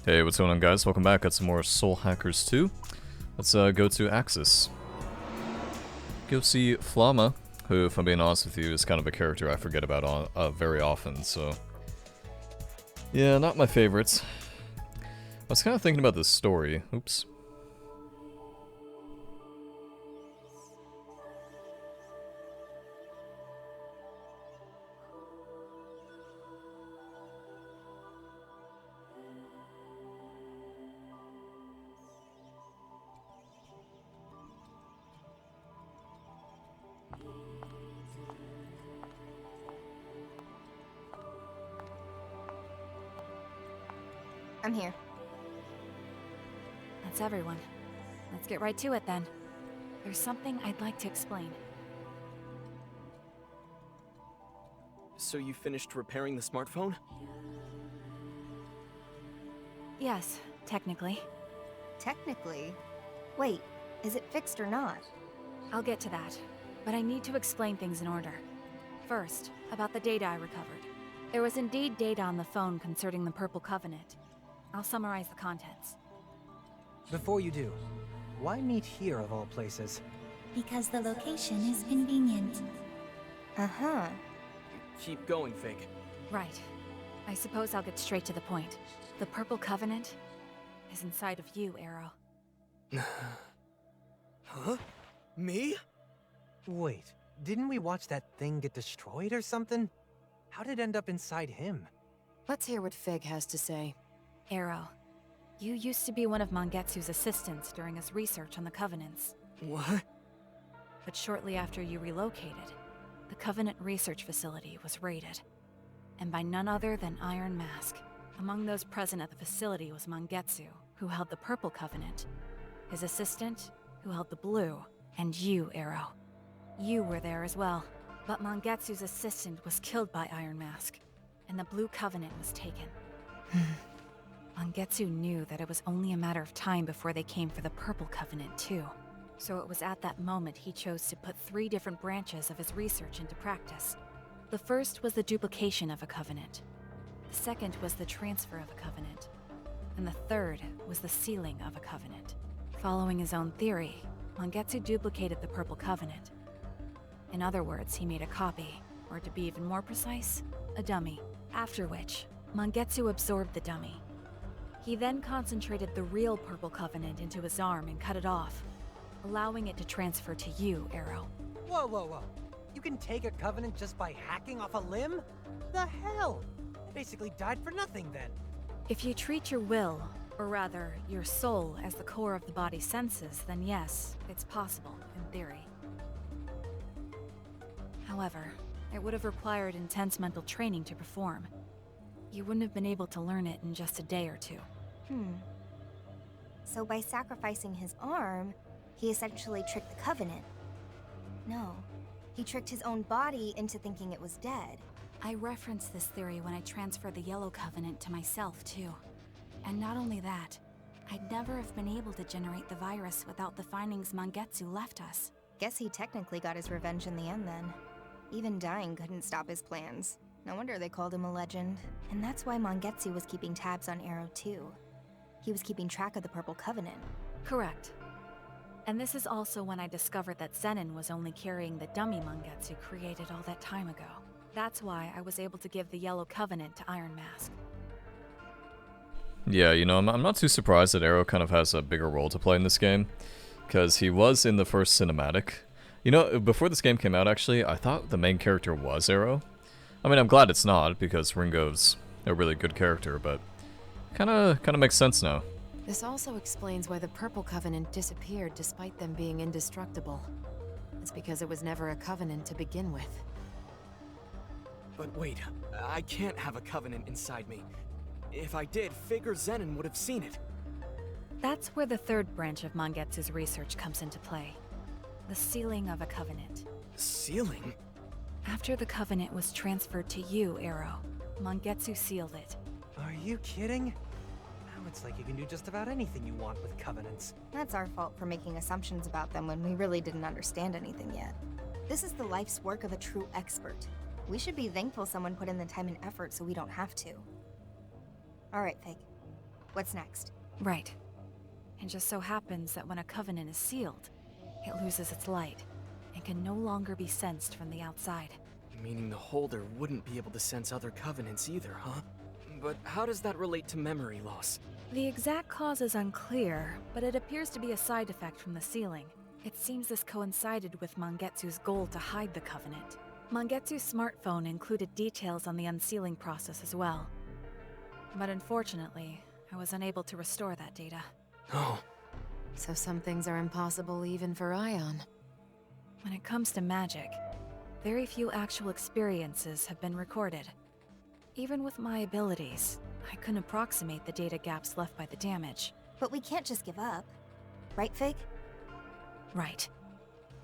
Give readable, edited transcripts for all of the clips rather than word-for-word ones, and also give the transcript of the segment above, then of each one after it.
Hey, what's going on, guys? Welcome back. Got some more Soul Hackers 2. Let's go to Axis. Go see Flama, who, if I'm being honest with you, is kind of a character I forget about very often, so... Yeah, not my favorites. I was kind of thinking about this story. Oops. I'm here. That's everyone. Let's get right to it then. There's something I'd like to explain. So you finished repairing the smartphone? Yes, technically. Technically? Wait, is it fixed or not? I'll get to that, but I need to explain things in order. First, about the data I recovered. There was indeed data on the phone concerning the Purple Covenant. I'll summarize the contents. Before you do, why meet here of all places? Because the location is convenient. Uh-huh. Keep going, Fig. Right. I suppose I'll get straight to the point. The Purple Covenant is inside of you, Arrow. Huh? Me? Wait, didn't we watch that thing get destroyed or something? How did it end up inside him? Let's hear what Fig has to say. Arrow, you used to be one of Mangetsu's assistants during his research on the Covenants. What? But shortly after you relocated, the Covenant research facility was raided. And by none other than Iron Mask. Among those present at the facility was Mangetsu, who held the Purple Covenant, his assistant, who held the Blue, and you, Arrow. You were there as well, but Mangetsu's assistant was killed by Iron Mask, and the Blue Covenant was taken. Mangetsu knew that it was only a matter of time before they came for the Purple Covenant, too. So it was at that moment he chose to put 3 different branches of his research into practice. The first was the duplication of a covenant. The second was the transfer of a covenant. And the third was the sealing of a covenant. Following his own theory, Mangetsu duplicated the Purple Covenant. In other words, he made a copy, or to be even more precise, a dummy. After which, Mangetsu absorbed the dummy. He then concentrated the real Purple Covenant into his arm and cut it off, allowing it to transfer to you, Arrow. Whoa, whoa, whoa. You can take a covenant just by hacking off a limb? The hell? I basically died for nothing then. If you treat your will, or rather, your soul, as the core of the body's senses, then yes, it's possible, in theory. However, it would have required intense mental training to perform. You wouldn't have been able to learn it in just a day or two. So by sacrificing his arm, he essentially tricked the Covenant. No, he tricked his own body into thinking it was dead. I referenced this theory when I transferred the Yellow Covenant to myself, too. And not only that, I'd never have been able to generate the virus without the findings Mangetsu left us. Guess he technically got his revenge in the end then. Even dying couldn't stop his plans. No wonder they called him a legend. And that's why Mangetsu was keeping tabs on Arrow too. He was keeping track of the Purple Covenant. Correct. And this is also when I discovered that Zenin was only carrying the dummy Mangetsu created all that time ago. That's why I was able to give the Yellow Covenant to Iron Mask. Yeah, you know, I'm not too surprised that Arrow kind of has a bigger role to play in this game, because he was in the first cinematic. You know, before this game came out, actually, I thought the main character was Arrow. I mean, I'm glad it's not, because Ringo's a really good character, but kind of makes sense now. This also explains why the Purple Covenant disappeared despite them being indestructible. It's because it was never a covenant to begin with. But wait, I can't have a covenant inside me. If I did, Fig or Zenin would have seen it. That's where the third branch of Mangetsu's research comes into play. The sealing of a covenant. Sealing? After the covenant was transferred to you, Arrow, Mangetsu sealed it. Are you kidding? Now it's like you can do just about anything you want with covenants. That's our fault for making assumptions about them when we really didn't understand anything yet. This is the life's work of a true expert. We should be thankful someone put in the time and effort so we don't have to. Alright, Fig. What's next? Right. It just so happens that when a covenant is sealed, it loses its light and can no longer be sensed from the outside. Meaning the holder wouldn't be able to sense other covenants either, huh? But how does that relate to memory loss? The exact cause is unclear, but it appears to be a side effect from the sealing. It seems this coincided with Mangetsu's goal to hide the covenant. Mangetsu's smartphone included details on the unsealing process as well. But unfortunately, I was unable to restore that data. Oh. So some things are impossible even for Ion. When it comes to magic, very few actual experiences have been recorded. Even with my abilities, I couldn't approximate the data gaps left by the damage. But we can't just give up. Right, Fig? Right.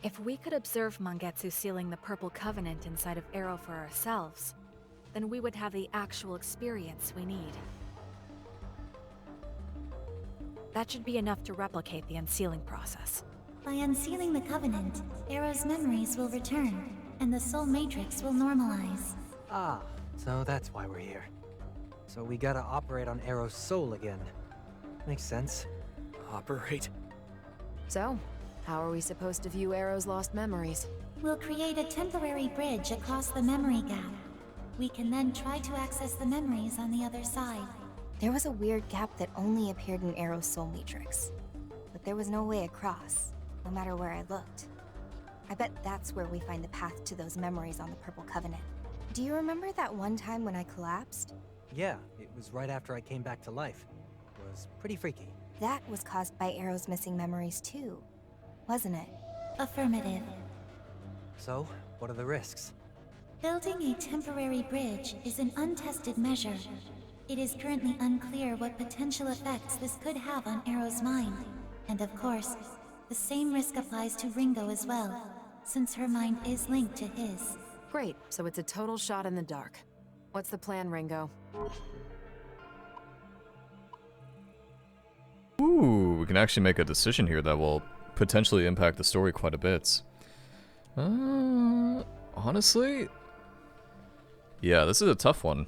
If we could observe Mangetsu sealing the Purple Covenant inside of Arrow for ourselves, then we would have the actual experience we need. That should be enough to replicate the unsealing process. By unsealing the Covenant, Arrow's memories will return, and the Soul Matrix will normalize. Ah, so that's why we're here. So we gotta operate on Arrow's soul again. Makes sense. Operate? So, how are we supposed to view Arrow's lost memories? We'll create a temporary bridge across the memory gap. We can then try to access the memories on the other side. There was a weird gap that only appeared in Arrow's soul matrix. But there was no way across, no matter where I looked. I bet that's where we find the path to those memories on the Purple Covenant. Do you remember that one time when I collapsed? Yeah, it was right after I came back to life. It was pretty freaky. That was caused by Arrow's missing memories too, wasn't it? Affirmative. So, what are the risks? Building a temporary bridge is an untested measure. It is currently unclear what potential effects this could have on Arrow's mind. And of course, the same risk applies to Ringo as well, since her mind is linked to his. Great, so it's a total shot in the dark. What's the plan, Ringo? Ooh, we can actually make a decision here that will potentially impact the story quite a bit. Honestly? Yeah, this is a tough one.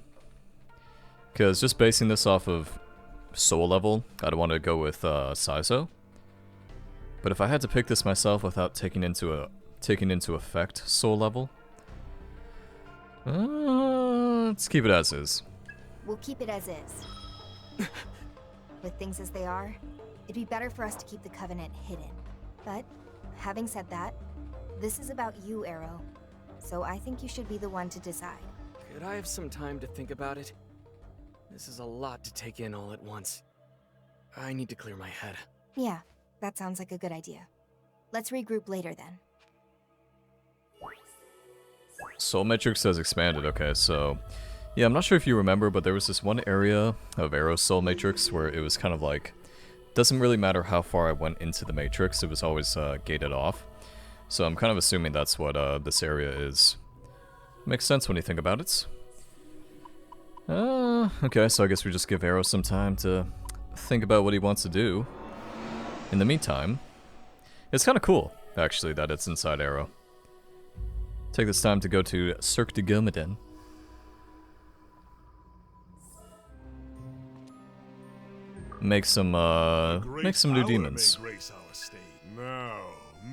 Because just basing this off of soul level, I'd want to go with Saizo. But if I had to pick this myself without taking into effect soul level, let's keep it as is. We'll keep it as is. With things as they are, it'd be better for us to keep the Covenant hidden. But, having said that, this is about you, Arrow. So I think you should be the one to decide. Could I have some time to think about it? This is a lot to take in all at once. I need to clear my head. Yeah, that sounds like a good idea. Let's regroup later then. Soul Matrix has expanded, okay, so... Yeah, I'm not sure if you remember, but there was this one area of Arrow's Soul Matrix where it was kind of like... Doesn't really matter how far I went into the Matrix, it was always gated off. So I'm kind of assuming that's what this area is. Makes sense when you think about it. Okay, so I guess we just give Arrow some time to think about what he wants to do. In the meantime, it's kind of cool, actually, that it's inside Arrow. Take this time to go to Cirque de Gomeden. Make some new demons. Now,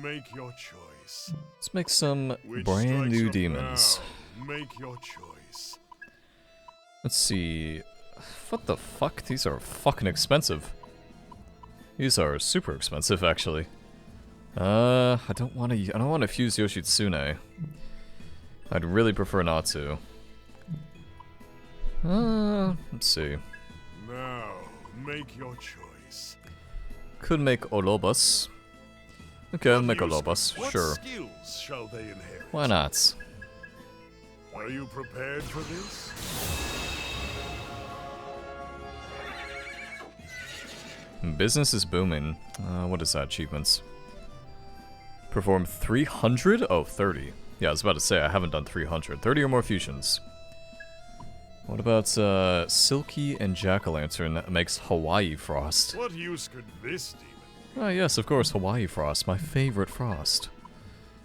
make your choice. Let's make some Which brand strikes new your demons. bell? Make your choice. Let's see. What the fuck? These are fucking expensive. These are super expensive, actually. I don't want to fuse Yoshitsune. I'd really prefer not to. Let's see. Now, make your choice. Could make Olobus. Okay, I'll make Olobus, What sure. skills shall they inherit? Why not? Are you prepared for this? Business is booming. What is that, achievements? Perform 300? Oh, 30. Yeah, I was about to say, I haven't done 300. 30 or more fusions. What about, Silky and Jack-o'-lantern makes Hawaii Frost? What use could this demon? Ah, yes, of course, Hawaii Frost, my favorite frost.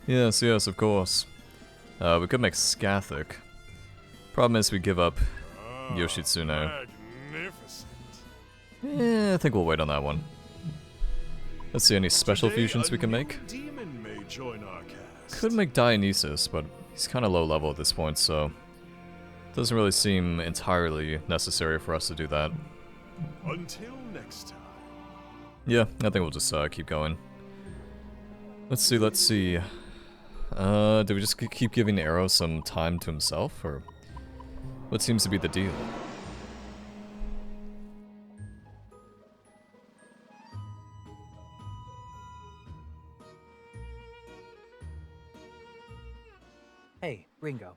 Yes, yes, of course. We could make Scathic. Problem is we give up Yoshitsune. Magnificent. I think we'll wait on that one. Let's see any special Today, fusions we can a new make. demon may join our cast. Could make Dionysus, but he's kind of low level at this point, so doesn't really seem entirely necessary for us to do that. Until next time. Yeah, I think we'll just keep going. Let's see, let's see. Do we just keep giving Arrow some time to himself, or what seems to be the deal? Hey, Ringo.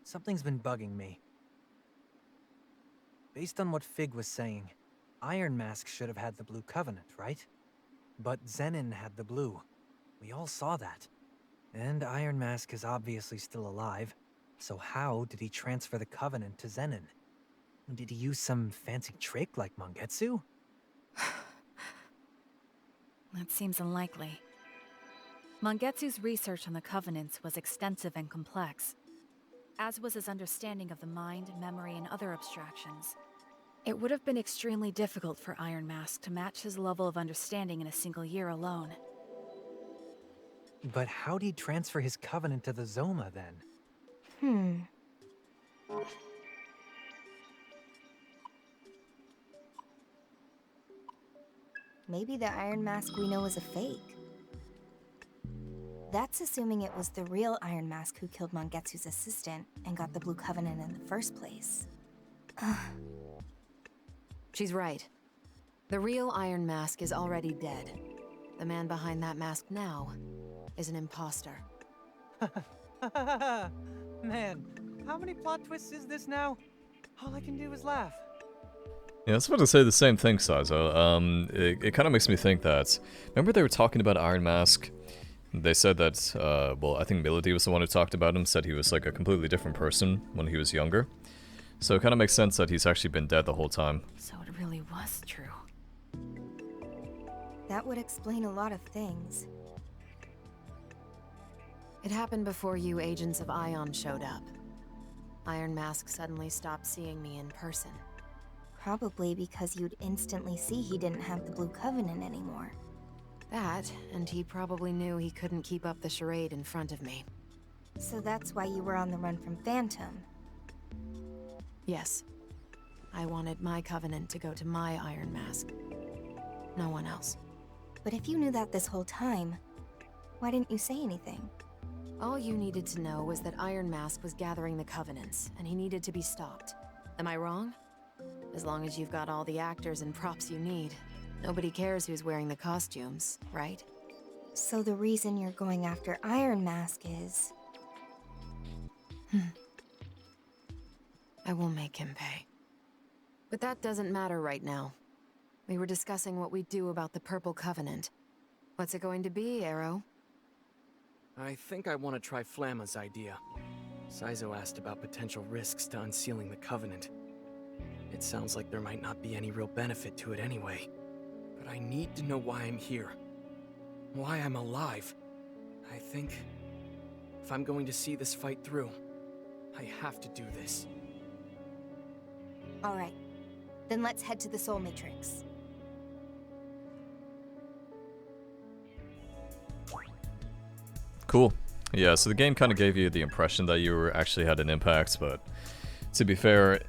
Something's been bugging me. Based on what Fig was saying, Iron Mask should have had the Blue Covenant, right? But Zenin had the blue. We all saw that. And Iron Mask is obviously still alive, so how did he transfer the Covenant to Zenin? Did he use some fancy trick like Mangetsu? That seems unlikely. Mangetsu's research on the Covenants was extensive and complex, as was his understanding of the mind, memory, and other abstractions. It would have been extremely difficult for Iron Mask to match his level of understanding in a single year alone. But how'd he transfer his Covenant to the Zoma then? Maybe the Iron Mask we know is a fake. That's assuming it was the real Iron Mask who killed Mangetsu's assistant and got the Blue Covenant in the first place. She's right. The real Iron Mask is already dead. The man behind that mask now is an imposter. Man, how many plot twists is this now? All I can do is laugh. Yeah, I was about to say the same thing, Saizo. It kind of makes me think that... Remember they were talking about Iron Mask? They said that, well, I think Milady was the one who talked about him, said he was like a completely different person when he was younger. So it kind of makes sense that he's actually been dead the whole time. So it really was true. That would explain a lot of things. It happened before you Agents of Ion showed up. Iron Mask suddenly stopped seeing me in person. Probably because you'd instantly see he didn't have the Blue Covenant anymore. That, and he probably knew he couldn't keep up the charade in front of me. So that's why you were on the run from Phantom. Yes. I wanted my Covenant to go to my Iron Mask. No one else. But if you knew that this whole time, why didn't you say anything? All you needed to know was that Iron Mask was gathering the Covenants, and he needed to be stopped. Am I wrong? As long as you've got all the actors and props you need. Nobody cares who's wearing the costumes, right? So the reason you're going after Iron Mask is... I will make him pay. But that doesn't matter right now. We were discussing what we do about the Purple Covenant. What's it going to be, Arrow? I think I want to try Flamma's idea. Saizo asked about potential risks to unsealing the Covenant. It sounds like there might not be any real benefit to it anyway. But I need to know why I'm here. Why I'm alive. I think... if I'm going to see this fight through, I have to do this. Alright, then let's head to the Soul Matrix. Cool. Yeah, so the game kind of gave you the impression that you were actually had an impact, but to be fair,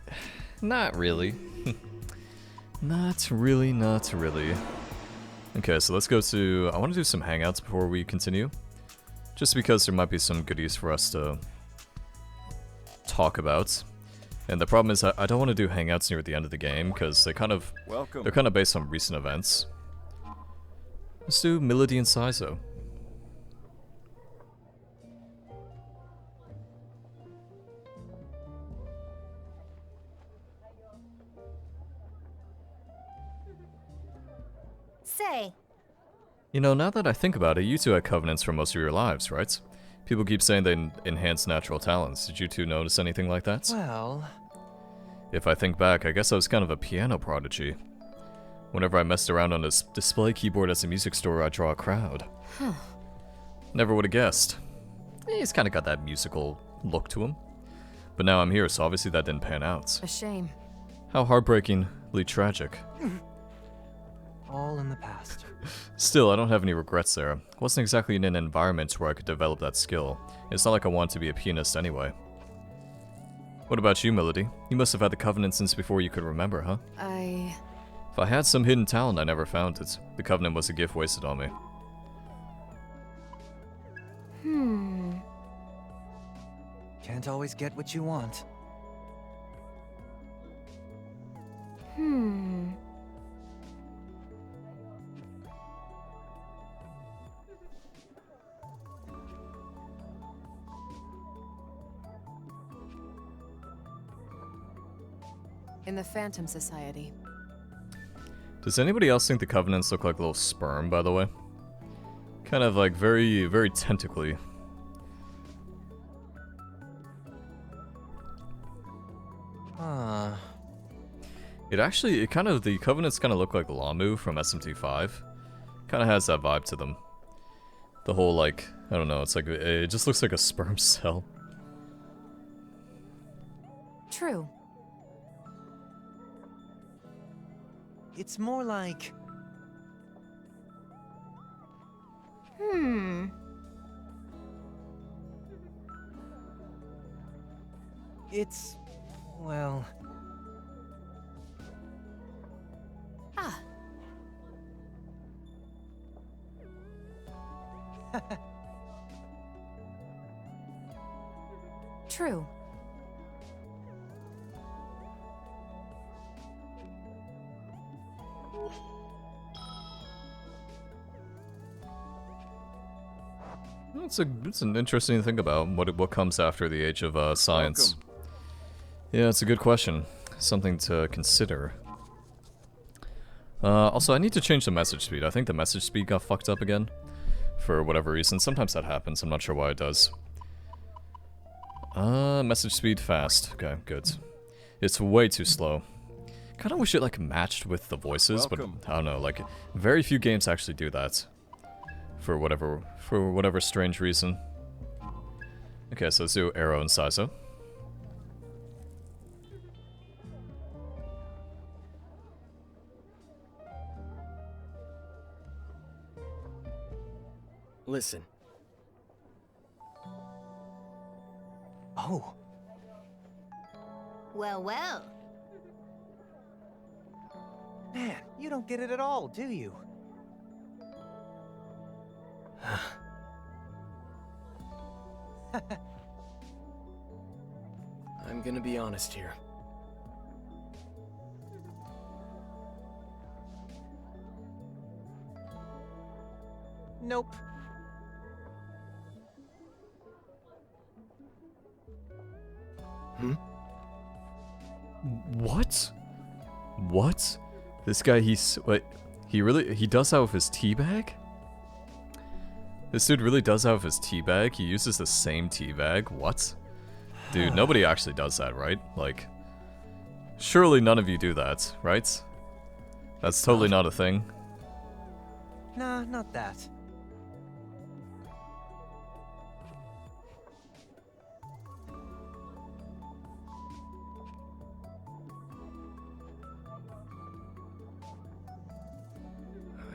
not really. Not really. Okay, so let's go to... I want to do some hangouts before we continue. Just because there might be some goodies for us to talk about. And the problem is I don't want to do hangouts near the end of the game, because they're kind of based on recent events. Let's do Milady and Saizo. Say, You know, now that I think about it, you two had covenants for most of your lives, right? People keep saying they enhance natural talents. Did you two notice anything like that? Well... If I think back, I guess I was kind of a piano prodigy. Whenever I messed around on this display keyboard at a music store, I'd draw a crowd. Huh. Never would have guessed. He's kind of got that musical look to him. But now I'm here, so obviously that didn't pan out. A shame. How heartbreakingly tragic. all in the past. Still, I don't have any regrets there. Wasn't exactly in an environment where I could develop that skill. It's not like I wanted to be a pianist anyway. What about you, Melody? You must have had the Covenant since before you could remember, huh? If I had some hidden talent, I never found it. The Covenant was a gift wasted on me. Can't always get what you want. In the Phantom Society. Does anybody else think the Covenants look like little sperm, by the way? Kind of like very, very tentacly. The Covenants kind of look like Lamu from SMT5. Kind of has that vibe to them. The whole, like, I don't know, it's like, it just looks like a sperm cell. True. It's more like... It's... well... Ah. True. It's an interesting thing about what comes after the age of science. Yeah, it's a good question. Something to consider. Also, I need to change the message speed. I think the message speed got fucked up again. For whatever reason. Sometimes that happens. I'm not sure why it does. Message speed fast. Okay, good. It's way too slow. Kinda wish it, like, matched with the voices, but I don't know, like, very few games actually do that. For whatever strange reason. Okay, so let's do Arrow and Saizo. Listen. Oh. Well, well. Man, you don't get it at all, do you? I'm gonna be honest here. Nope. What? What? This guy, he does that with his teabag? This dude really does that with his teabag? He uses the same teabag? What? Dude, nobody actually does that, right? Like, surely none of you do that, right? That's totally not a thing. Nah, not that.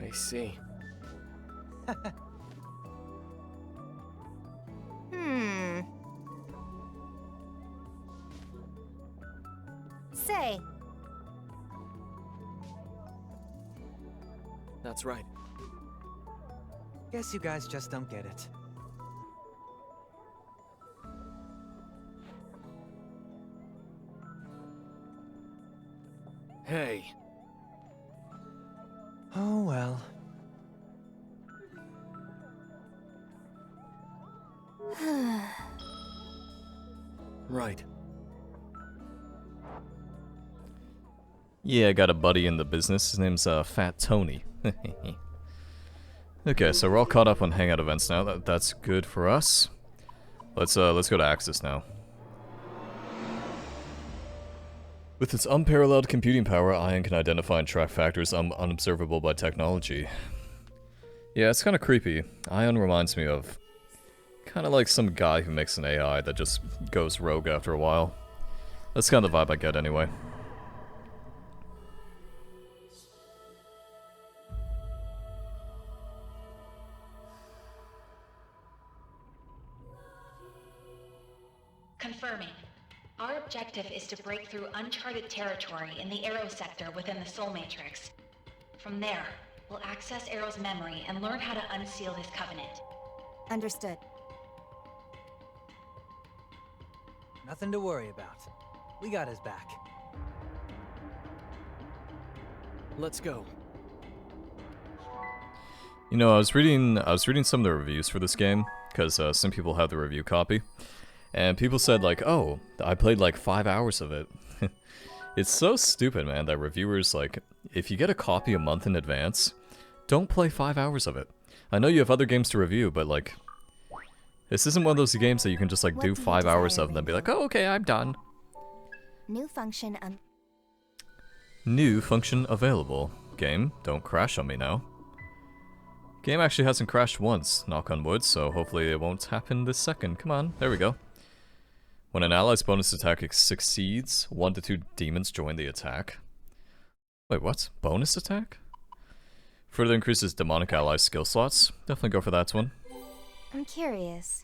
I see. Say. That's right. Guess you guys just don't get it. Hey. Oh well. Right. Yeah, I got a buddy in the business. His name's Fat Tony. Okay, so we're all caught up on Hangout events now. That's good for us. Let's go to Axis now. With its unparalleled computing power, Ion can identify and track factors unobservable by technology. Yeah, it's kind of creepy. Ion reminds me of kind of like some guy who makes an AI that just goes rogue after a while. That's kind of the vibe I get anyway. Confirming. Our objective is to break through uncharted territory in the Arrow sector within the Soul Matrix. From there, we'll access Arrow's memory and learn how to unseal his covenant. Understood. Nothing to worry about. We got his back. Let's go. You know, I was reading some of the reviews for this game, because some people have the review copy, and people said like, oh, I played like 5 hours of it. It's so stupid, man, that reviewers, like, if you get a copy a month in advance, don't play 5 hours of it. I know you have other games to review, but like, this isn't one of those games that you can just like do 5 hours of and then be like, oh, okay, I'm done. New function New function available. Game, don't crash on me now. Game actually hasn't crashed once, knock on wood, so hopefully it won't happen this second. Come on, there we go. When an ally's bonus attack succeeds, 1 to 2 demons join the attack. Wait, what? Bonus attack? Further increases demonic ally skill slots. Definitely go for that one. I'm curious.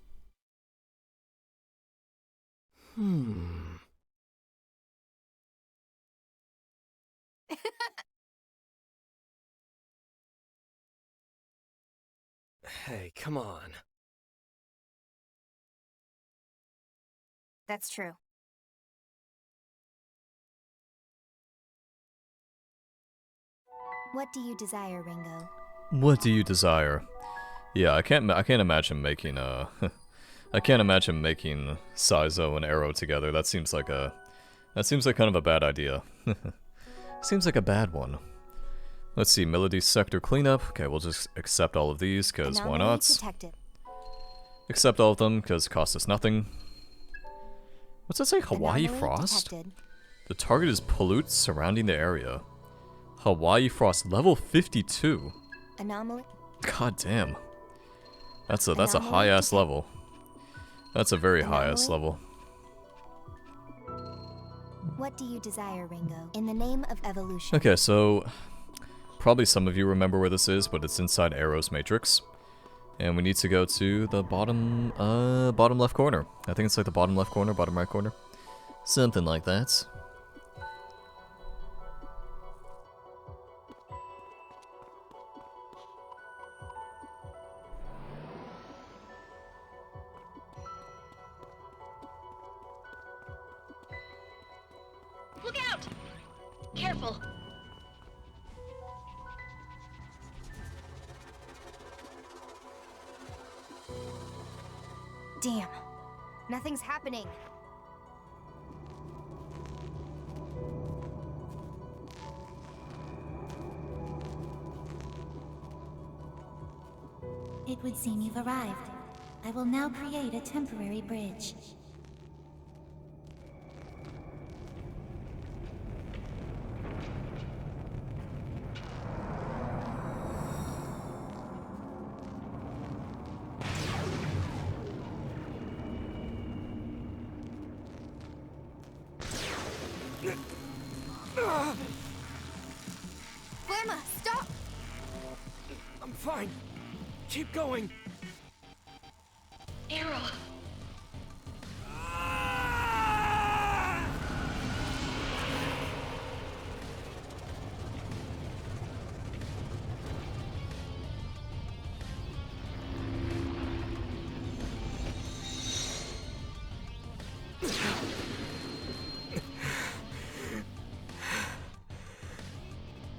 Hey, come on. That's true. What do you desire, Ringo? What do you desire? Yeah, I can't imagine making I can't imagine making Saizo and Arrow together. That seems like kind of a bad idea. Seems like a bad one. Let's see, Melody Sector Cleanup. Okay, we'll just accept all of these, because why not? Detected. Accept all of them, because it costs us nothing. What's that say? Hawaii Frost? Detected. The target is pollute surrounding the area. Hawaii Frost, level 52. Anomaly. God damn. That's a high-ass level. That's a very high-ass level. What do you desire, Ringo? In the name of evolution. Okay, so probably some of you remember where this is, but it's inside Arrow's Matrix. And we need to go to the bottom left corner. I think it's like the bottom left corner, bottom right corner. Something like that. Look out! Careful! Damn. Nothing's happening. It would seem you've arrived. I will now create a temporary bridge. Flamma, stop! I'm fine. Keep going. Arrow!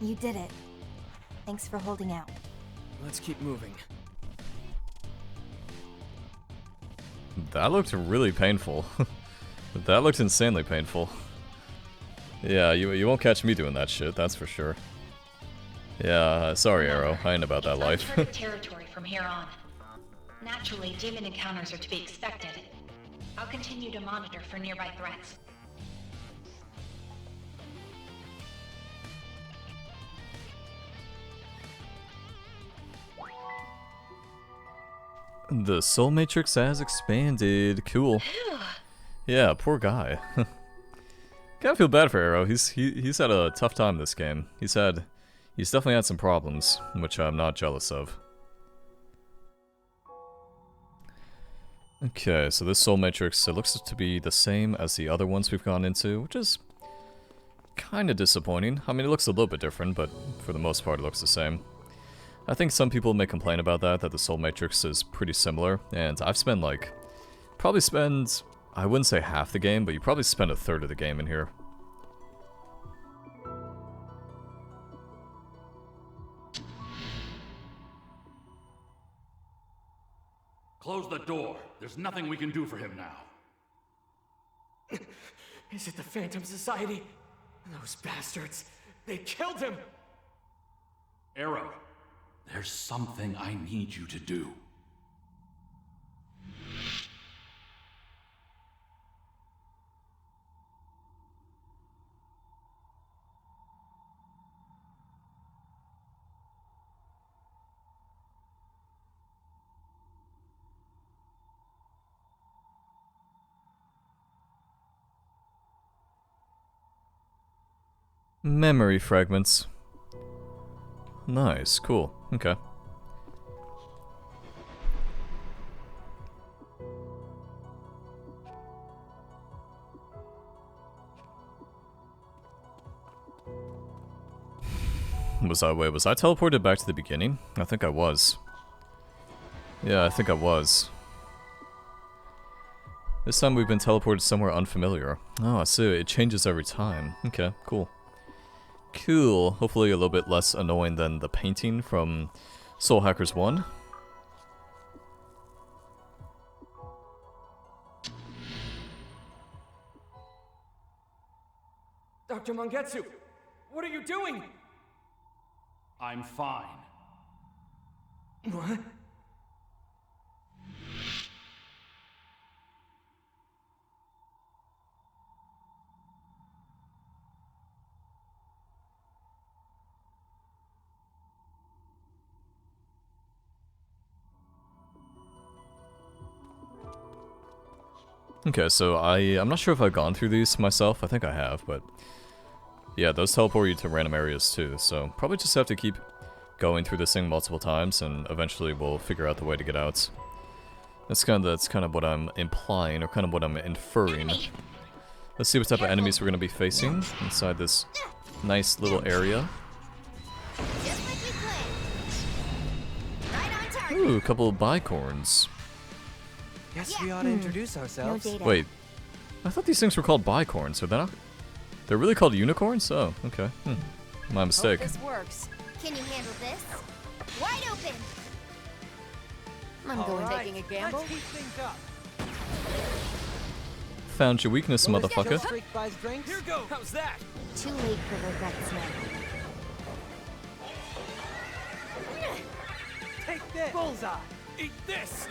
You did it. Thanks for holding out. Let's keep moving. That looked really painful. That looked insanely painful. Yeah, you won't catch me doing that shit, that's for sure. Yeah, sorry Arrow, I ain't about that life. Uncharted territory from here on. Naturally, demon encounters are to be expected. I'll continue to monitor for nearby threats. The Soul Matrix has expanded. Cool. Yeah, poor guy. Gotta feel bad for Arrow. He's had a tough time this game. He's definitely had some problems, which I'm not jealous of. Okay, so this soul matrix, it looks to be the same as the other ones we've gone into, which is kind of disappointing. I mean, it looks a little bit different, but for the most part it looks the same. I think some people may complain about that the soul matrix is pretty similar, and I've spent like, probably spend, I wouldn't say half the game, but you probably spend a third of the game in here. Close the door. There's nothing we can do for him now. Is it the Phantom Society? Those bastards. They killed him! Arrow, there's something I need you to do. Memory fragments. Nice, cool, okay. Was I teleported back to the beginning? I think I was. Yeah, I think I was. This time we've been teleported somewhere unfamiliar. Oh, I see, it changes every time. Okay, cool. Cool. Hopefully a little bit less annoying than the painting from Soul Hackers 1. Dr. Mangetsu, what are you doing? I'm fine. What? Okay, so I'm not sure if I've gone through these myself. I think I have, but yeah, those teleport you to random areas too. So probably just have to keep going through this thing multiple times, and eventually we'll figure out the way to get out. That's kind of what I'm implying, or kind of what I'm inferring. Enemy. Let's see what type of enemies we're gonna be facing inside this nice little area. Just like we planned. Right on target. Ooh, a couple of bicorns. Guess we ought to introduce No ourselves. data. Wait, I thought these things were called bicorns, so they're not? They're really called unicorns? Oh, okay. My mistake. Hope this works. Can you handle this? Wide open. I'm going taking a gamble. Let's heat things up. Found your weakness, motherfucker. Streak buys drinks. Here goes! How's that? Too late for regrets now. Take this. Bullseye. Eat this!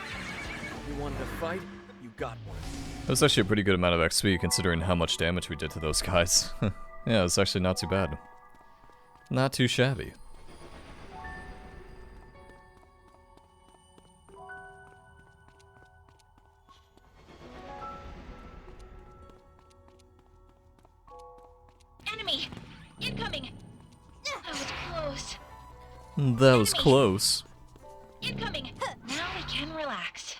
You wanted to fight? You got one. That was actually a pretty good amount of XP considering how much damage we did to those guys. Yeah, it's actually not too bad. Not too shabby. Enemy! Incoming! That was close. That was close. Incoming! Now we can relax.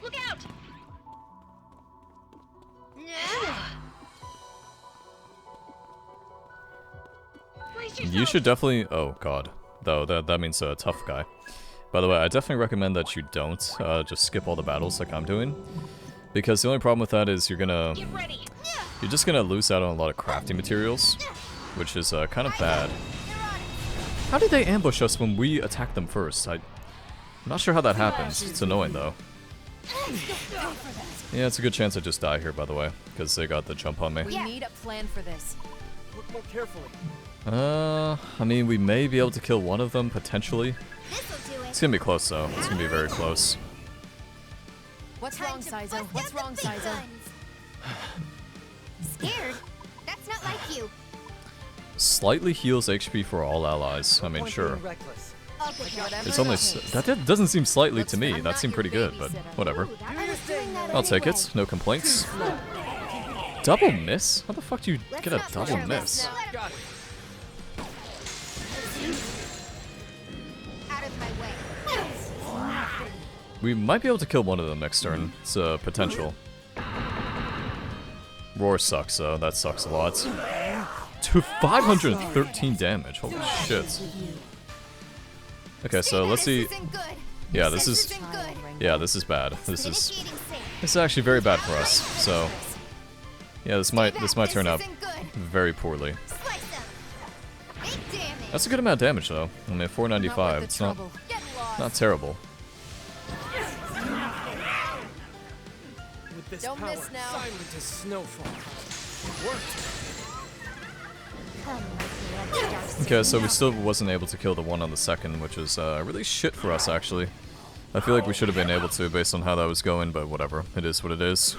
Look out! Brace You yourself. should definitely... Oh, God. Though, that means a tough guy. By the way, I definitely recommend that you don't just skip all the battles like I'm doing. Because the only problem with that is Get ready. you're just gonna lose out on a lot of crafting materials, which is kind of bad. How did they ambush us when we attacked them first? I'm not sure how that happens. It's annoying, though. Yeah, it's a good chance I just die here, by the way, because they got the jump on me. We need a plan for this. Look more carefully. I mean, we may be able to kill one of them, potentially. This'll do it. It's gonna be close, though. It's gonna be very close. What's Time wrong, to Saizo? bust What's out the wrong, big Saizo? guns. Scared? That's not like you. Slightly heals HP for all allies. I mean, sure. Reckless. It's only that doesn't seem slightly to me. That seemed pretty good, but whatever. I'll take it. No complaints. Double miss? How the fuck do you get a double miss? Got it. Out of my way. We might be able to kill one of them next turn. It's a potential. Roar sucks, though. That sucks a lot. To 513 damage. Holy shit. Okay, so let's see. Yeah, this is. Yeah, this is bad. This is actually very bad for us. So, yeah, this might turn out very poorly. That's a good amount of damage, though. I mean, 495. It's not terrible. With this power, silent as snowfall. It worked. Okay, so we still wasn't able to kill the one on the second, which is really shit for us, actually. I feel like we should have been able to based on how that was going, but whatever. It is what it is.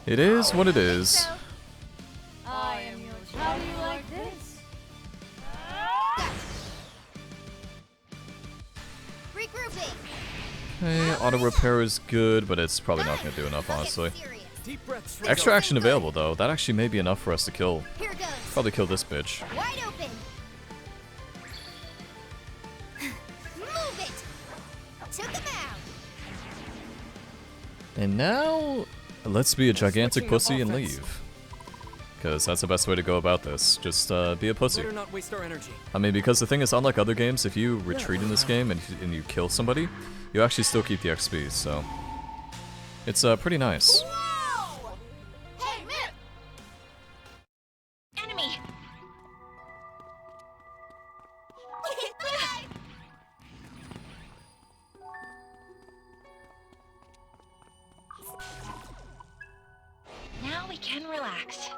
It is what it is. I am your child. How do you like this? Regrouping. Okay, auto repair is good, but it's probably not going to do enough, honestly. Deep breaths from Extra action available, though. That actually may be enough for us to kill. Here goes. Probably kill this bitch. Wide open. Move it. Took him out. And now, let's be a gigantic pussy and leave. Because that's the best way to go about this. Just be a pussy. Better not waste our energy. I mean, because the thing is, unlike other games, if you retreat in this game and you kill somebody, you actually still keep the XP, so... It's pretty nice. Whoa! Hey, man. Enemy! Now we can relax.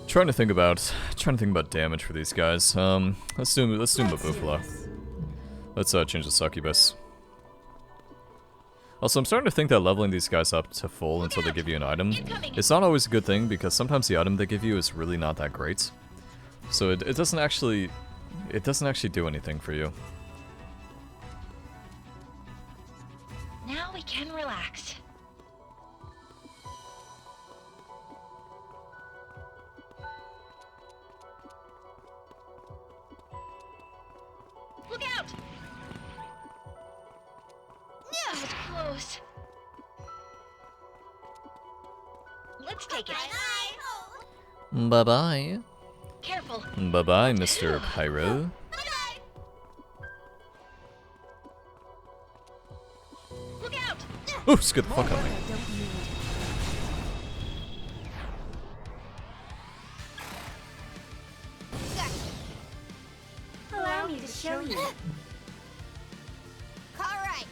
Trying to think about damage for these guys. Let's do Mabufla. Let's change the succubus. Also, I'm starting to think that leveling these guys up to full until they give you an item, it's not always a good thing because sometimes the item they give you is really not that great. So it doesn't actually do anything for you. Now we can relax. Look out! That was close. Let's take it. Bye-bye. Careful. Bye-bye, Mr. Pyro. Look out! Ooh, scared the fuck out of me. Allow me to show you. All right.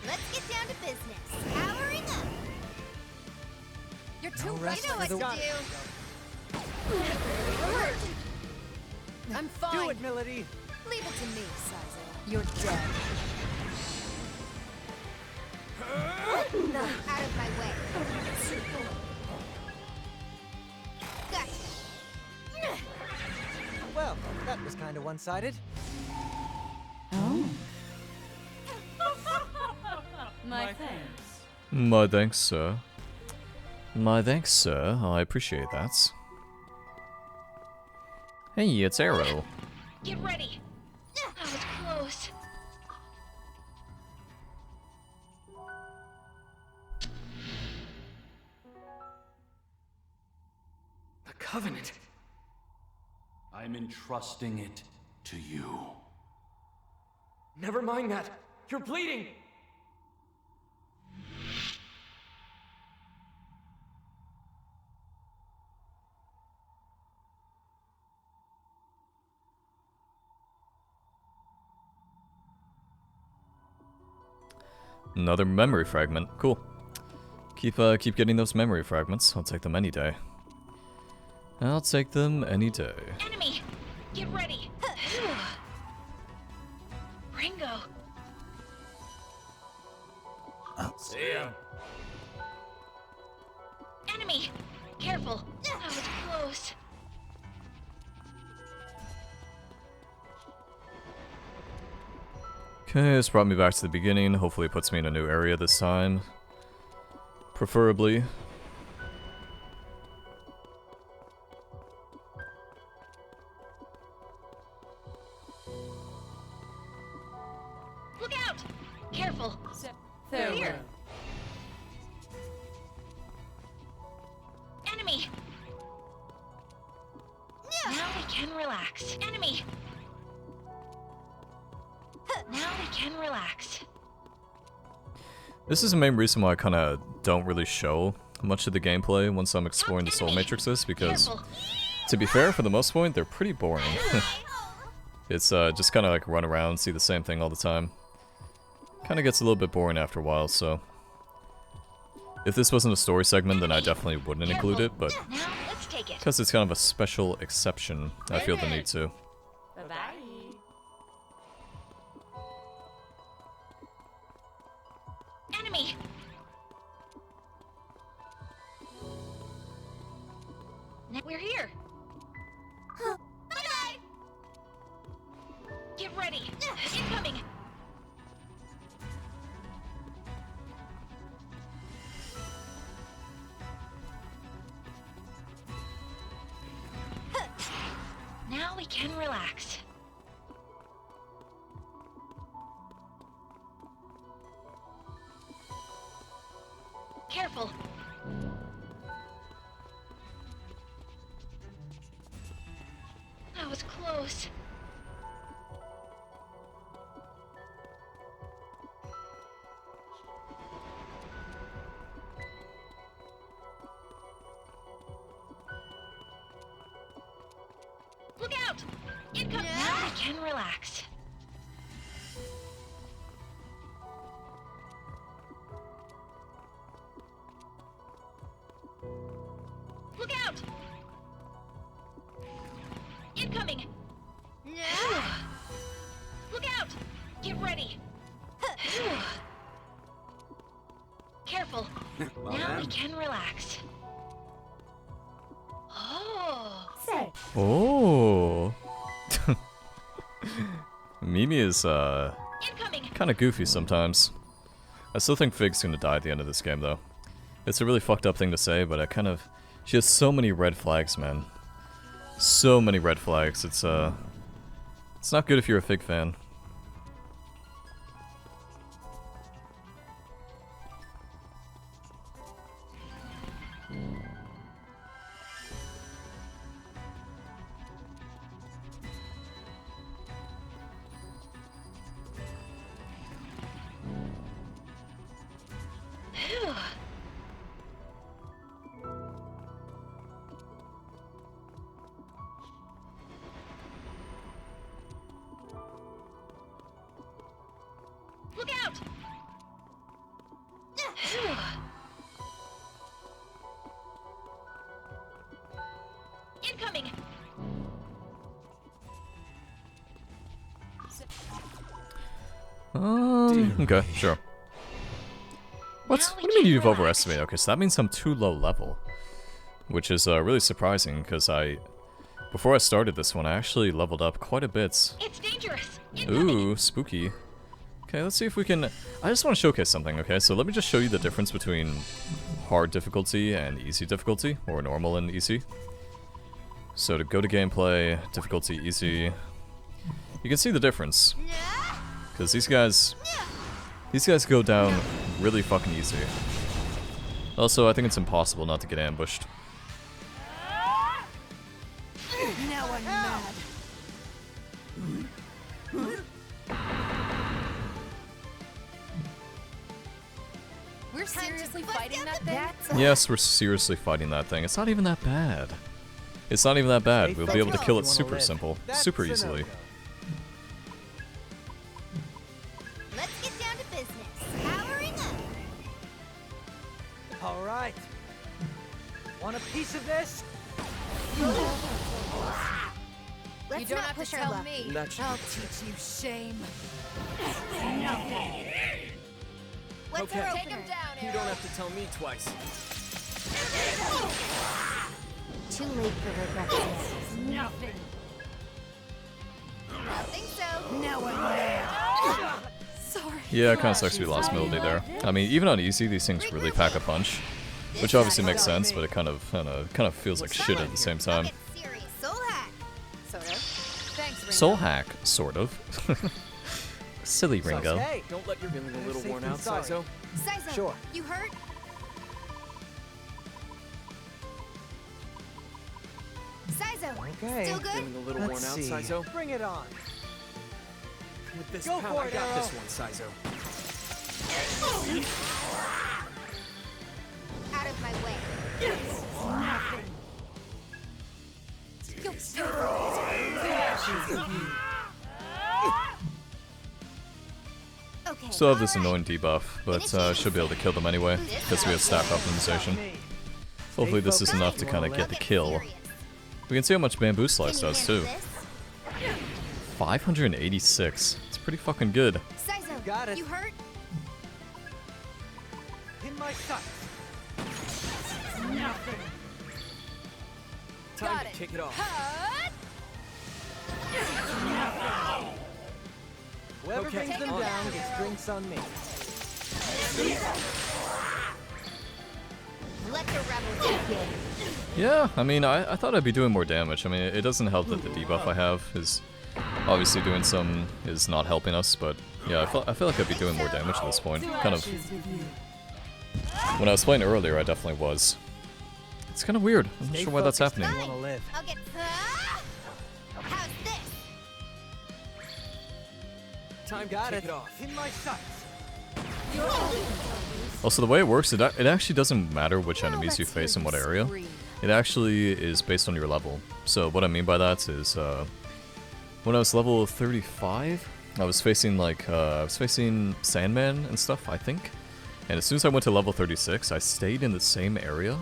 Let's get down to business. Powering up. You're too right. You know what to do. I'm fine. Do it, Milady. Leave it to me, Sizo. You're dead. Out of my way. Gotcha. Well, that was kind of one-sided. Oh. My thanks. My thanks, sir. My thanks, sir. I appreciate that. Hey, it's Arrow. Get ready. That was close. The Covenant. I'm entrusting it to you. Never mind that. You're bleeding. Another memory fragment. Cool. Keep getting those memory fragments. I'll take them any day. I'll take them any day. Enemy! Get ready! Ringo! See ya. Enemy! Careful! That was close. Okay, this brought me back to the beginning. Hopefully it puts me in a new area this time. Preferably. Look out! Careful! There Here! Enemy! Now we can relax. Enemy! Now we can relax. This is the main reason why I kind of don't really show much of the gameplay once I'm exploring the soul matrices, because, to be fair, for the most part, they're pretty boring. It's just kind of like run around, see the same thing all the time. Kind of gets a little bit boring after a while, so... If this wasn't a story segment, then I definitely wouldn't include it, but... Now let's take it. Because it's kind of a special exception, I feel the need to. Bye-bye. Enemy! We're here. Bye-bye! Get ready. Incoming. Now we can relax. Careful. That was close. Look out! Incoming! Now we can relax. Look out! Incoming! Look out! Get ready! Careful. Now we can relax. Oh! Oh! Mimi is, Incoming! kind of goofy sometimes. I still think Fig's gonna die at the end of this game, though. It's a really fucked up thing to say, but I kind of... She has so many red flags, man. So many red flags. It's not good if you're a Fig fan. Look out! Incoming! Okay, sure. What do you mean you've overestimated? Okay, so that means I'm too low level. Which is really surprising, because before I started this one, I actually leveled up quite a bit. It's dangerous! Incoming! Ooh, spooky. Okay, let's see if we can... I just want to showcase something, okay? So let me just show you the difference between hard difficulty and easy difficulty, or normal and easy. So to go to gameplay, difficulty easy, you can see the difference. Because these guys go down really fucking easy. Also, I think it's impossible not to get ambushed. Now I'm mad. We're seriously fighting that thing? Yes, we're seriously fighting that thing. It's not even that bad. It's not even that bad. We'll be able to kill it super simple. Super easily. Let's get down to business. Powering up. All right. Want a piece of this? Let's You don't not have push to our tell luck. me. That should I'll be teach you shame. What's Okay. our Take him opener? down, You Arrow. don't have to tell me twice. Too late for regrets. Nothing. I think so. No one there. Sorry. Yeah, kind of sucks to be lost melody there. I mean, even on easy, these things really pack a punch, which obviously makes sense, but it kind of feels like shit at the same time. Get serious. Soul hack. Sort of. Thanks, Ringo. Soul hack, sort of. Silly Ringo. Hey, Don't let your feeling a little Safe worn and out, sorry. Saizo. Saizo, Sure. you hurt? Saizo, Okay. still good? Feeling a little Let's worn out, see. Saizo. Bring it on. With this Go power, for I it, got Arrow. this one, Saizo. Out of my way. Nothing. Okay. Still have this alright. annoying debuff, but should be able to kill them anyway, because we have stack optimization. Hopefully this is enough to kind of get the kill. We can see how much Bamboo Slice Can you does handle too. this? 586. It's pretty fucking good. Saizo, Got it. you hurt? In my sights. Nothing. Time Got to it. kick it off. Whoever Okay, brings them on. down gets drinks on me. Let the rebels begin. Yeah, I mean, I thought I'd be doing more damage. I mean, it doesn't help that the debuff I have is obviously doing some, is not helping us, but yeah, I feel like I'd be doing more damage at this point. Kind of. When I was playing earlier, I definitely was. It's kind of weird. I'm not Stay sure why that's focused. happening. You wanna live. I'll get. How's this? Time to Got kick it. it off. In my sights. Also, the way it works, it actually doesn't matter which enemies you face in what area. It actually is based on your level. So what I mean by that is, when I was level 35, I was facing Sandman and stuff, I think. And as soon as I went to level 36, I stayed in the same area,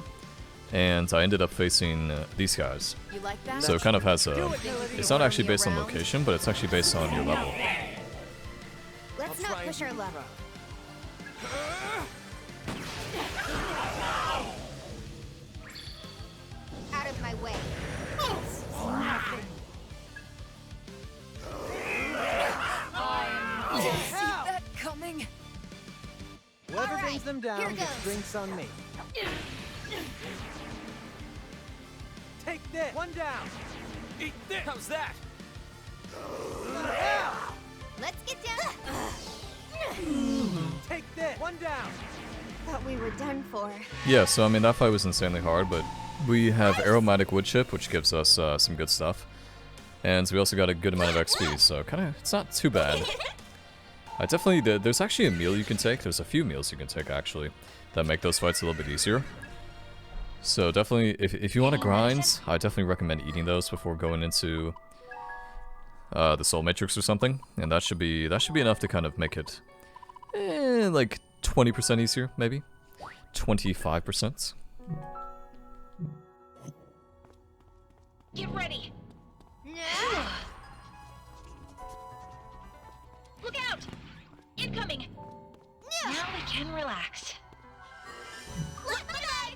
and I ended up facing these guys. You like that? So it kind of has a... It's not actually based on location, but it's actually based on your level. Let's I'll not try push and our luck. Out of my way. Nothing. See that coming? Whoever All brings right, them here down gets goes. drinks on me. Take this. One down. Eat this. How's that? Let's get down. Take this. One down. Thought we were done for. Yeah, so I mean, that fight was insanely hard, but we have Aromatic Wood Chip, which gives us some good stuff. And we also got a good amount of XP, so kind of, it's not too bad. I definitely, there's actually a meal you can take. There's a few meals you can take, actually, that make those fights a little bit easier. So definitely, if you want to grind, I definitely recommend eating those before going into the Soul Matrix or something. And that should be enough to kind of make it, like 20% easier, maybe 25%. Get ready. No. Look out! Incoming! Now we can relax. Let me die.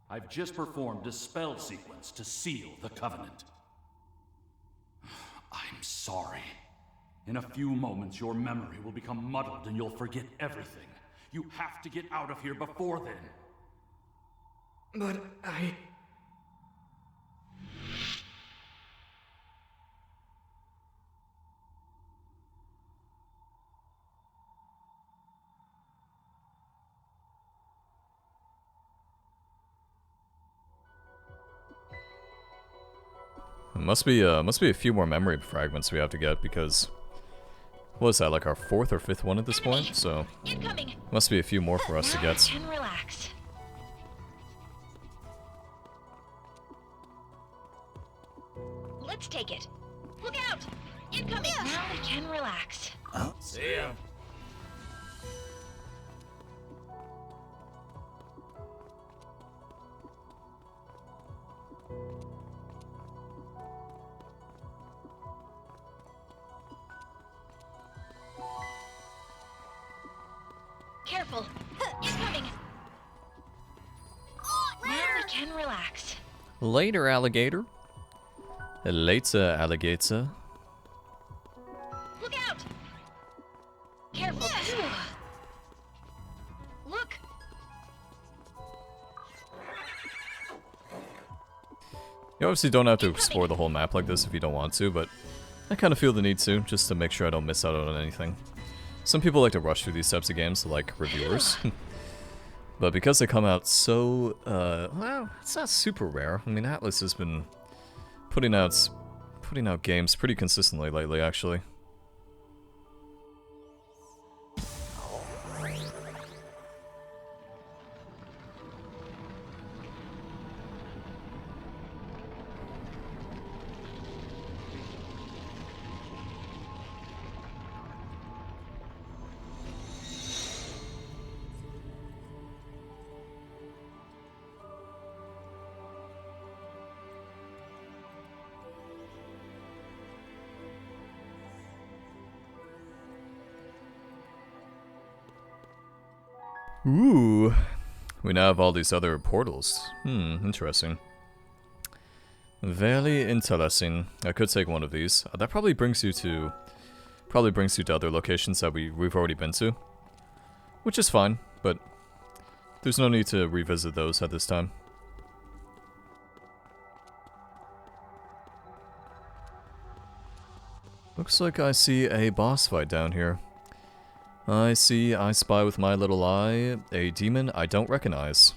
I've just performed a spell sequence to seal the Covenant. I'm sorry. In a few moments, your memory will become muddled and you'll forget everything. You have to get out of here before then. But I... Must be a few more memory fragments we have to get, because what is that, like our 4th or 5th one at this point? So Incoming! must be a few more for us to Now get. we can relax. Let's take it. Look out! Incoming! Now we can relax. See ya. Careful! Incoming! Now we can relax. Later, alligator. Later, alligator. Look out! Careful! Look! You obviously don't have to explore the whole map like this if you don't want to, but I kind of feel the need to, just to make sure I don't miss out on anything. Some people like to rush through these types of games, like reviewers. But because they come out so, well, it's not super rare. I mean, Atlas has been putting out games pretty consistently lately, actually. Ooh, we now have all these other portals. Interesting. Very interesting. I could take one of these. That probably brings you to other locations that we've already been to, which is fine. But there's no need to revisit those at this time. Looks like I see a boss fight down here. I spy with my little eye a demon I don't recognize.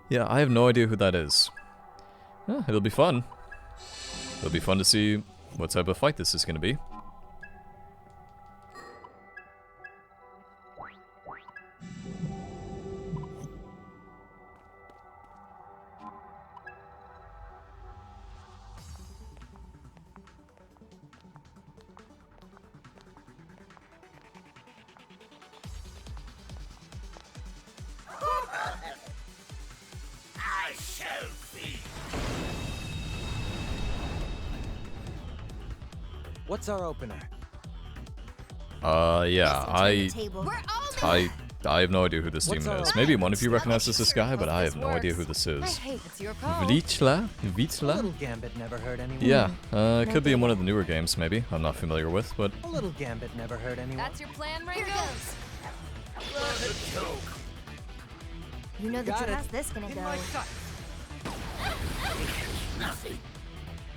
Yeah, I have no idea who that is. It'll be fun. It'll be fun to see what type of fight this is going to be. What's our opener? Yeah, I have no idea who this demon is. Maybe one of you recognizes this guy, but I have no idea who this is. Vlichla? Little Gambit never hurt anyone. Yeah, it could be in one of the newer games, maybe. I'm not familiar with, but... A little Gambit never hurt anyone. That's your plan, Ringo? You know the how's this gonna go? Nothing.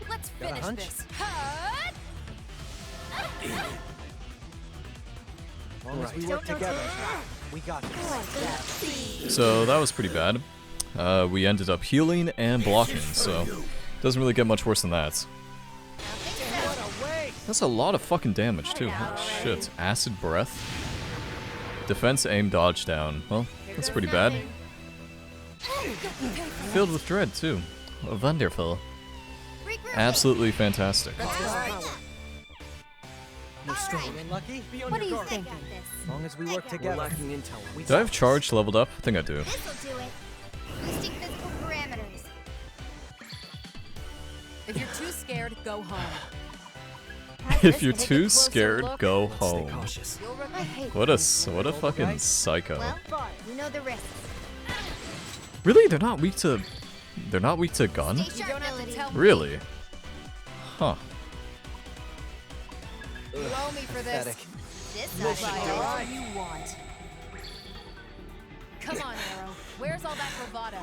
Let's Got a finish hunch? this. Hut! As long as we work together, we got this. So that was pretty bad. We ended up healing and blocking, so doesn't really get much worse than that. That's a lot of fucking damage too. Holy shit. Acid breath. Defense, aim, dodge down. Well, that's pretty bad. Filled with dread too. Wonderful. Absolutely fantastic. You're strong and lucky. What do you think? As long as we work together. Lacking intel. Do I have charge leveled up? I think I do. This'll do it. Boosting physical parameters. If you're too scared, go home. If you're too scared, go Stay home. cautious. I hate What a fucking psycho. Well, you know the risks. Really? They're not weak to gun? Stay sharp, ability. Really? Huh. Blow me for this. Pathetic. This Try side. all you want. Come on, Arrow. Where's all that bravado?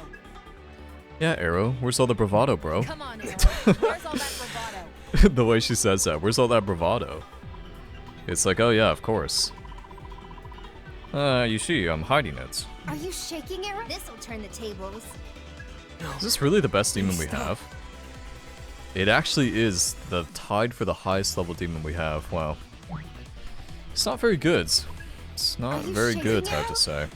Yeah, Arrow. Where's all the bravado, bro? Come on, Arrow. Where's all that bravado? The way she says that. Where's all that bravado? It's like, oh yeah, of course. You see, I'm hiding it. Are you shaking it? This'll turn the tables. Is this really the best demon we have? It actually is the tied for the highest level demon we have. Wow. It's not very good. It's not very good, I have to say.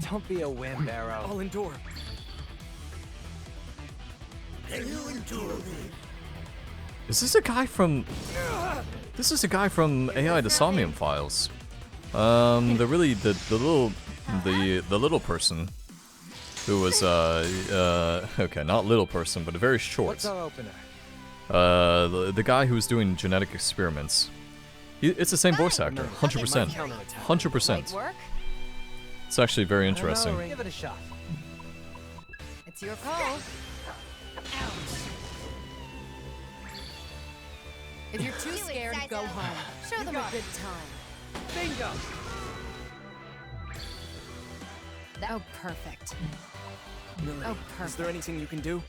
Don't be a wimp, Arrow. I'll endure. Is this a guy from... This is a guy from AI the Somnium Files. The little person who was okay, not little person, but a very short. What's our opener? The guy who was doing genetic experiments. It's the same voice actor, 100%. 100%. It's actually very interesting. Give it a shot. It's your call. If you're too scared, go home. Show them a good time. Bingo. Oh, perfect. Millie, Oh, perfect. is there anything you can do?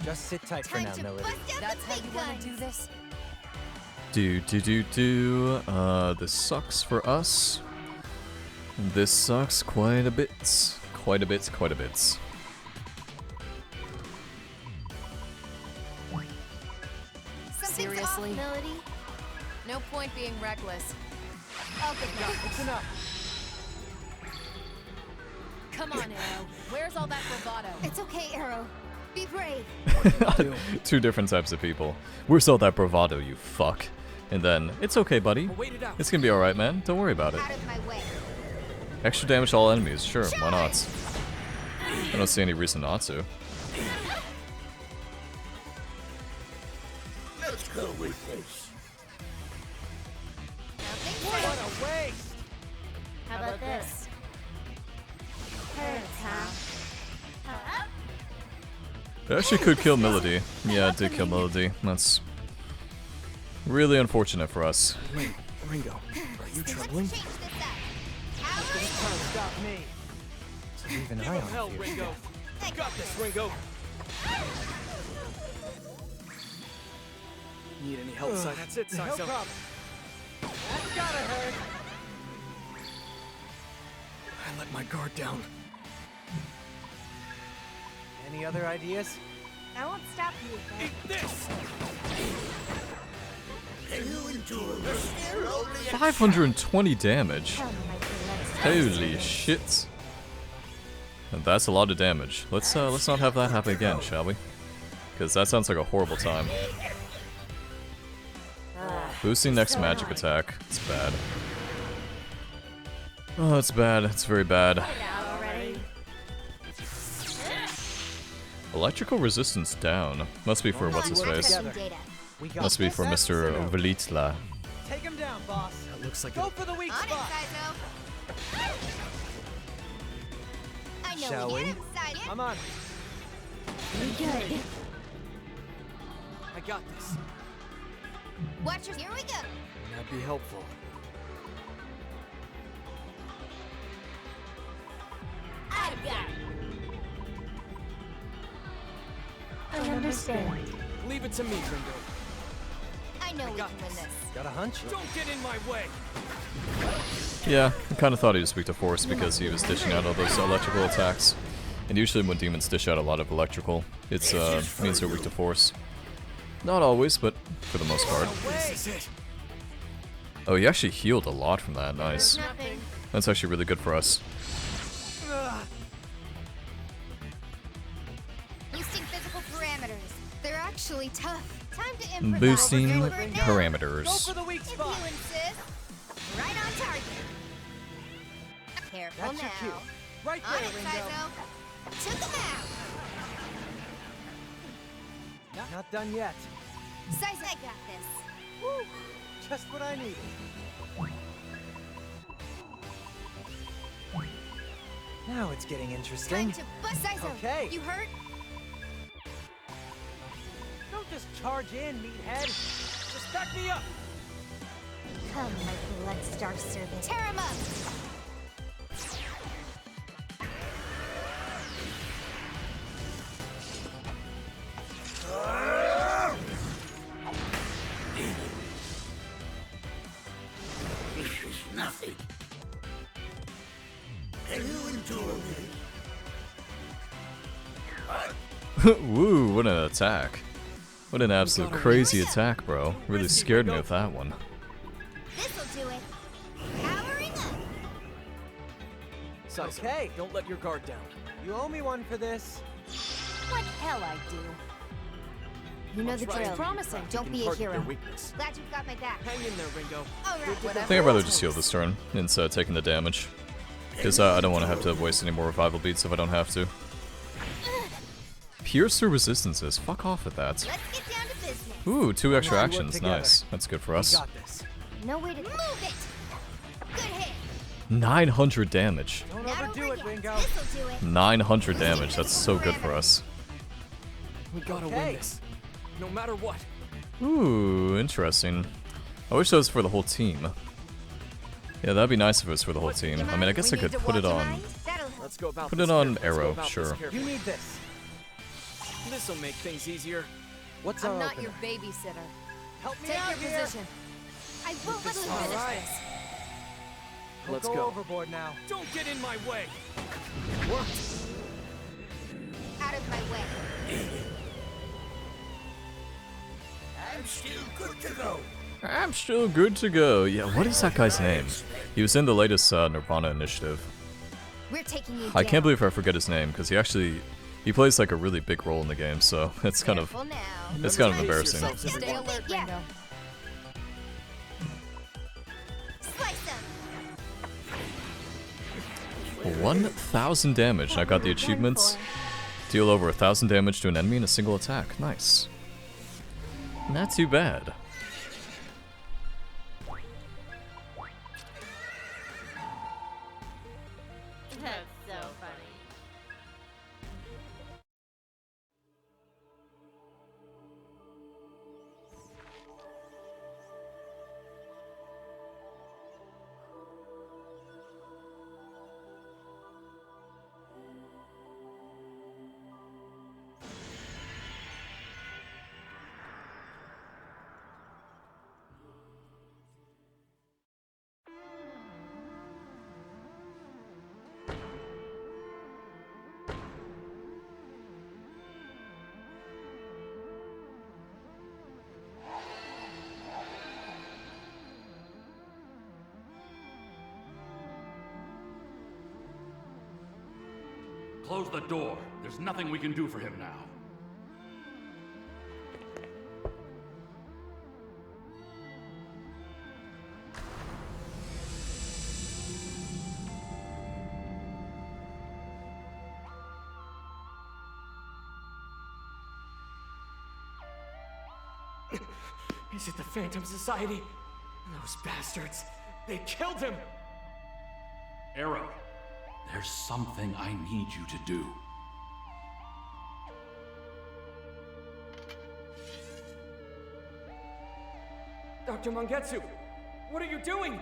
Just sit tight for now, Millie. That's how you want to do this? This sucks for us. This sucks quite a bit. Quite a bit, quite a bit. Seriously? No point being reckless. It's enough. Come on, Arrow. Where's all that bravado? It's okay, Arrow. Be brave. Two different types of people. Where's all that bravado, you fuck? And then, it's okay, buddy. We'll wait it out. It's gonna be alright, man. Don't worry about it. Out of my way. Extra damage to all enemies, sure, why not? I don't see any reason not to. Let's go with this. What a waste! How about this? Hurts, huh? It actually could kill Melody. Yeah, it did kill Melody. That's really unfortunate for us. Wait, Ringo, are you troubling? Change this up. Stop me. So even I on you. Ringo. You got this, Ringo. Need any help, Si? That's it, No Sizo. problem. That's gotta hurt. I let my guard down. Any other ideas? I won't stop you. Eat this! Can you endure this? You're only 520 damage. Holy shit. And that's a lot of damage. Let's not have that happen again, shall we? Because that sounds like a horrible time. Boosting next magic attack. It's bad. Oh, it's bad. It's very bad. Electrical resistance down. Must be for what's his face. We got Must be for this. Mr. Velitla. Take him down, boss. That looks like Go for the weak On it, spot. Sizo. I know Shall we we? get him, Sizo. I'm on. Good. I got this. Watch your. Here we go. That'd be helpful. I got it. I understand. Leave it to me, Ringo. I know we got can win this. this. Got a hunch? Don't get in my way. Yeah, I kind of thought he was weak to force because he was dishing out all those electrical attacks. And usually when demons dish out a lot of electrical, it's means they're weak to force. Not always, but for the most part. This is it. Oh, he actually healed a lot from that. Nice. Nothing. That's actually really good for us. Boosting physical parameters. They're actually tough. Time to improvise. Boosting Over now. Go parameters. for the weak If you spot. insist. Right on target. Careful That's your now. cue. Right On there, it, Ringo. Sizo. Took him out. Not done yet. Sizo, I got this. Woo! Just what I needed. Now it's getting Time interesting. to bust. Sizo, Okay. you hurt? Don't just charge in, meathead. Just back me up. Come, my blood-starved servant. Tear him up. This is nothing. Can you endure this? Woo, what an attack. What an absolute crazy attack, bro. Really scared me with that one. This'll do it. Powering up. Sizo, Okay. don't let your guard down. You owe me one for this. What hell I do? You know I'll the try. drill. Promising. Don't be a Target hero. their weakness. Glad you've got my back. Hang in there, Ringo. Alright. I think I'd rather just heal this turn instead of taking the damage. Because I don't want to have to waste any more revival beats if I don't have to. Pierce through resistances. Fuck off with that. Let's get down to business. Ooh, 2 extra Come on, actions. work together. Nice. That's good for We us. got this. No way to move it. Good hit. 900 damage. Don't Now overdo it, Ringo. This'll do it. 900 damage. That's so good for us. We gotta Okay. win this. No matter what. Ooh, interesting. I wish that was for the whole team. Yeah, that'd be nice if it was for the whole team. I mean, I guess I could put it on... That'll help. Let's go about Put this it on carefully. Let's go Arrow, about this sure. carefully. You need this. This'll make things easier. What's I'm our not opener? your babysitter. Help me Take out your here. position. I won't let you All finish right. this. Don't Let's go go. overboard now. Don't get in my way. Out of my way. I'm still good to go. I'm still good to go. Yeah, what is that guy's name? He was in the latest Nirvana initiative. We're taking you I down. can't believe I forget his name, because he plays like a really big role in the game, so it's kind of... Careful now. It's kind of Pace embarrassing. yourselves, Stay everyone. alert, Yeah. Ringo. Slice him. 1,000 damage. I got the achievements. Deal over 1,000 damage to an enemy in a single attack. Nice. Not too bad. That's so funny. Close the door. There's nothing we can do for him now. Is it the Phantom Society? Those bastards. They killed him! Arrow, there's something I need you to do. Dr. Mangetsu, what are you doing?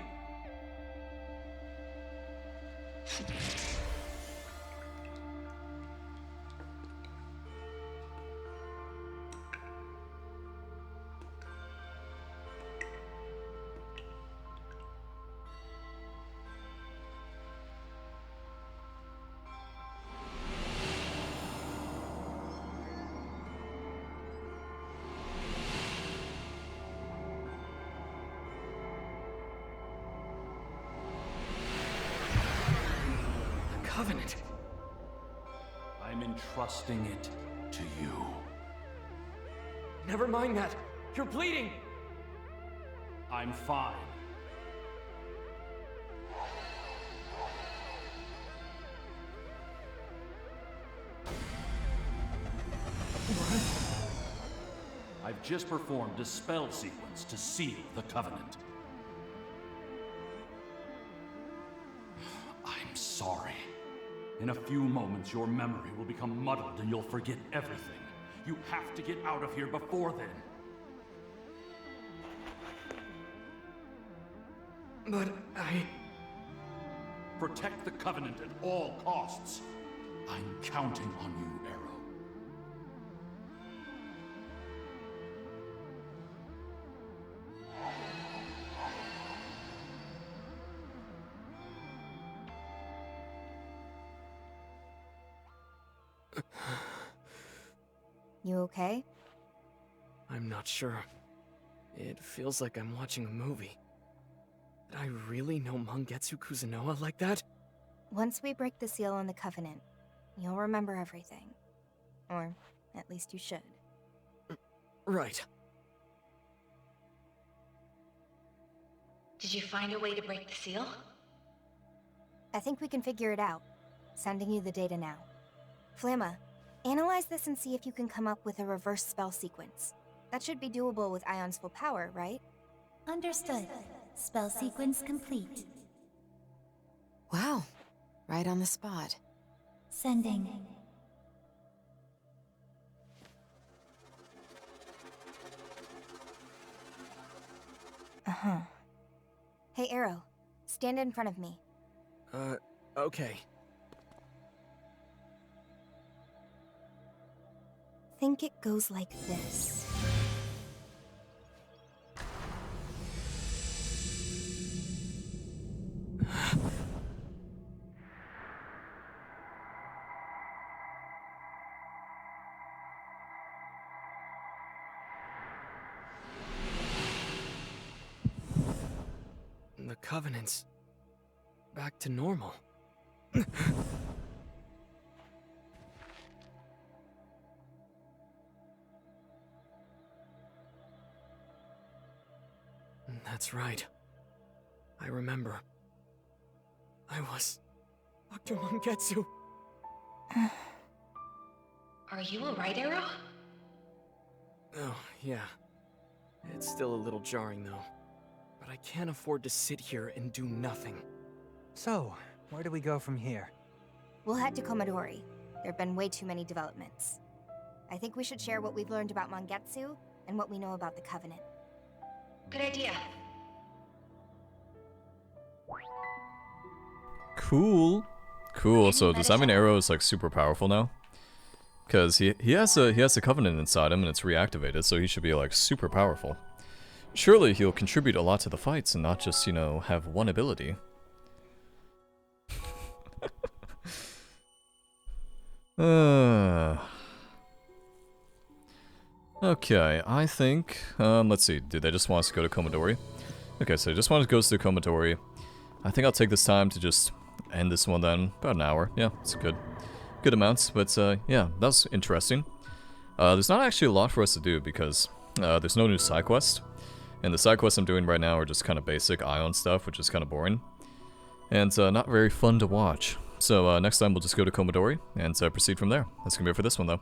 The Covenant. I'm entrusting it to you. Never mind that. You're bleeding. I'm fine. I've just performed a spell sequence to seal the Covenant. I'm sorry. In a few moments, your memory will become muddled and you'll forget everything. You have to get out of here before then. But I... Protect the Covenant at all costs. I'm counting on you, Arrow. You okay? I'm not sure. It feels like I'm watching a movie. Did I really know Mangetsu Kuzunoha like that? Once we break the seal on the Covenant, you'll remember everything. Or at least you should. Right. Did you find a way to break the seal? I think we can figure it out. Sending you the data now. Flamma, analyze this and see if you can come up with a reverse spell sequence. That should be doable with Ion's full power, right? Understood. Spell sequence complete. Wow. Right on the spot. Sending. Uh-huh. Hey, Arrow. Stand in front of me. Okay. Think it goes like this. The Covenant's back to normal. That's right. I remember. I was Dr. Mangetsu. Are you alright, Arrow? Oh, yeah. It's still a little jarring, though. But I can't afford to sit here and do nothing. So, where do we go from here? We'll head to Komodori. There have been way too many developments. I think we should share what we've learned about Mangetsu and what we know about the Covenant. Good idea. Cool. Cool. So does that mean Arrow is like super powerful now? Because he has a Covenant inside him and it's reactivated, so he should be like super powerful. Surely he'll contribute a lot to the fights and not just, you know, have one ability. Okay, I think, let's see, do they just want us to go to Komodori? Okay, so they just want us to go to Komodori. I think I'll take this time to just end this one then, about an hour. Yeah, it's good amounts, but yeah, that's interesting. There's not actually a lot for us to do because there's no new side quest. And the side quests I'm doing right now are just kind of basic Ion stuff, which is kind of boring. And not very fun to watch. So next time we'll just go to Komodori and proceed from there. That's going to be it for this one though.